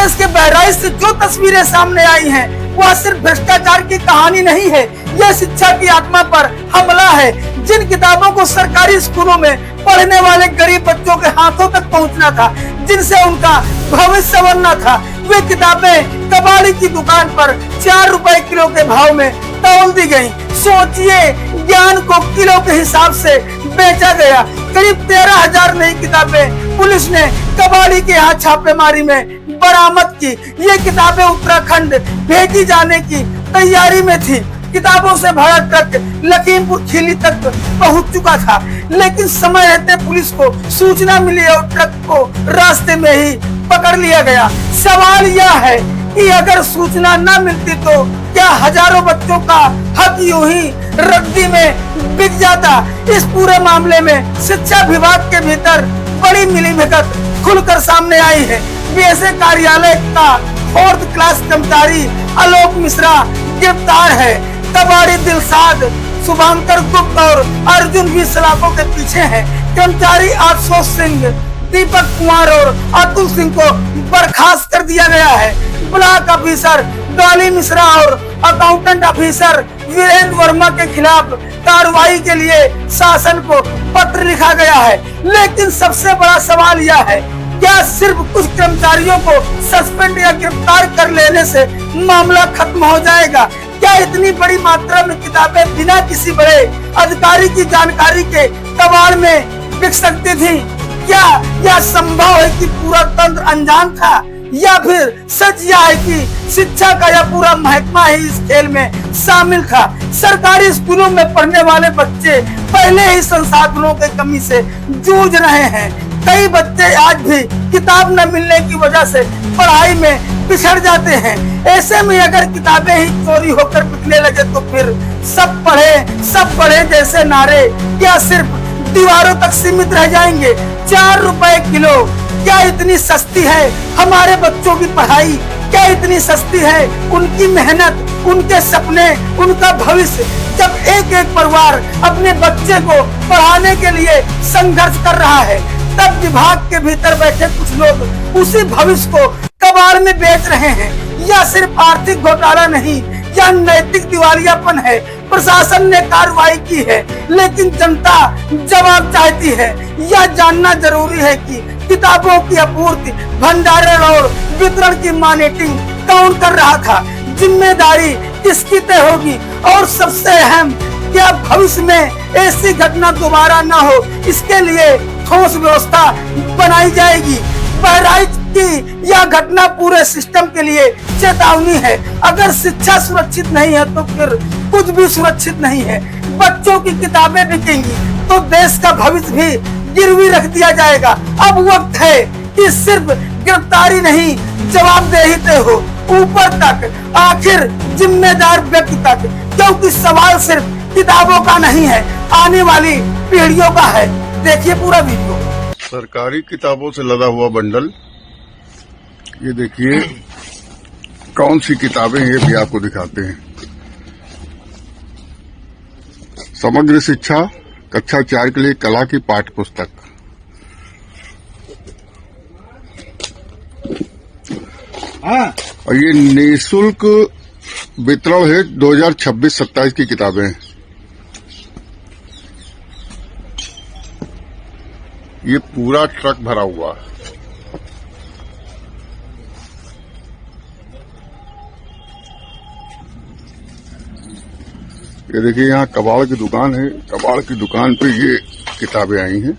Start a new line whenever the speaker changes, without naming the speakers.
प्रदेश के बहराइच से जो तस्वीरें सामने आई हैं, वह सिर्फ भ्रष्टाचार की कहानी नहीं है, यह शिक्षा की आत्मा पर हमला है। जिन किताबों को सरकारी स्कूलों में पढ़ने वाले गरीब बच्चों के हाथों तक पहुंचना था, जिनसे उनका भविष्य संवरना था, वे किताबें कबाड़ी की दुकान पर 4 रुपए किलो के भाव में तौल दी गयी। सोचिए, ज्ञान को किलो के हिसाब से बेचा गया। करीब 13,000 नई किताबें पुलिस ने कबाड़ी के यहाँ छापेमारी में बरामद की। ये किताबें उत्तराखंड भेजी जाने की तैयारी में थी। किताबों से भरा ट्रक लखीमपुर खीरी तक पहुंच चुका था, लेकिन समय रहते पुलिस को सूचना मिली और ट्रक को रास्ते में ही पकड़ लिया गया। सवाल यह है कि अगर सूचना न मिलती तो क्या हजारों बच्चों का हक यूं ही रद्दी में बिक जाता। इस पूरे मामले में शिक्षा विभाग के भीतर बड़ी मिलीभगत खुलकर सामने आई है। बीएसए कार्यालय का 4th क्लास कर्मचारी आलोक मिश्रा गिरफ्तार है। कबाड़ी दिलशाद, शुभंकर गुप्त और अर्जुन भी सलाखों के पीछे हैं। कर्मचारी आशुतोष सिंह, दीपक कुमार और अतुल सिंह को बर्खास्त कर दिया गया है। ब्लॉक ऑफिसर डॉली मिश्रा और अकाउंटेंट ऑफिसर वीरेंद्र वर्मा के खिलाफ कार्रवाई के लिए शासन को पत्र लिखा गया है। लेकिन सबसे बड़ा सवाल यह है, क्या सिर्फ कुछ कर्मचारियों को सस्पेंड या गिरफ्तार कर लेने से मामला खत्म हो जाएगा? क्या इतनी बड़ी मात्रा में किताबें बिना किसी बड़े अधिकारी की जानकारी के कबाड़ में बिक सकती थी? क्या यह संभव है कि पूरा तंत्र अनजान था, या फिर सच यह है कि शिक्षा का यह पूरा महकमा ही इस खेल में शामिल था? सरकारी स्कूलों में पढ़ने वाले बच्चे पहले ही संसाधनों की कमी से जूझ रहे हैं। कई बच्चे आज भी किताब न मिलने की वजह से पढ़ाई में पिछड़ जाते हैं। ऐसे में अगर किताबें ही चोरी होकर बिकने लगे तो फिर सब पढ़े जैसे नारे क्या सिर्फ दीवारों तक सीमित रह जाएंगे? 4 रुपए किलो, क्या इतनी सस्ती है हमारे बच्चों की पढ़ाई? क्या इतनी सस्ती है उनकी मेहनत, उनके सपने, उनका भविष्य? जब एक एक परिवार अपने बच्चे को पढ़ाने के लिए संघर्ष कर रहा है, तब विभाग के भीतर बैठे कुछ लोग उसी भविष्य को कबाड़ में बेच रहे हैं। यह सिर्फ आर्थिक घोटाला नहीं, यह नैतिक दिवालियापन है। प्रशासन ने कार्रवाई की है, लेकिन जनता जवाब चाहती है। यह जानना जरूरी है कि किताबों की आपूर्ति, भंडारण और वितरण की मॉनिटरिंग कौन कर रहा था? जिम्मेदारी किसकी तय होगी? और सबसे अहम, क्या भविष्य में ऐसी घटना दोबारा न हो, इसके लिए ठोस व्यवस्था बनाई जाएगी? बहराइच की यह घटना पूरे सिस्टम के लिए चेतावनी है। अगर शिक्षा सुरक्षित नहीं है तो फिर कुछ भी सुरक्षित नहीं है। बच्चों की किताबें बिकेंगी तो देश का भविष्य भी गिरवी रख दिया जाएगा। अब वक्त है कि सिर्फ गिरफ्तारी नहीं, जवाबदेही तय हो, ऊपर तक, आखिर जिम्मेदार व्यक्ति तक। क्योंकि सवाल सिर्फ किताबों का नहीं है, आने वाली पीढ़ियों का है। देखिए पूरा वीडियो।
सरकारी किताबों से लदा हुआ बंडल, ये देखिए कौन सी किताबें ये भी आपको दिखाते हैं। समग्र शिक्षा कक्षा 4 के लिए कला की पाठ्य पुस्तक। और ये निःशुल्क वितरण है। 2026-27 की किताबें हैं। ये पूरा ट्रक भरा हुआ है। ये देखिए यहाँ कबाड़ की दुकान है। कबाड़ की दुकान पे ये किताबें आई हैं।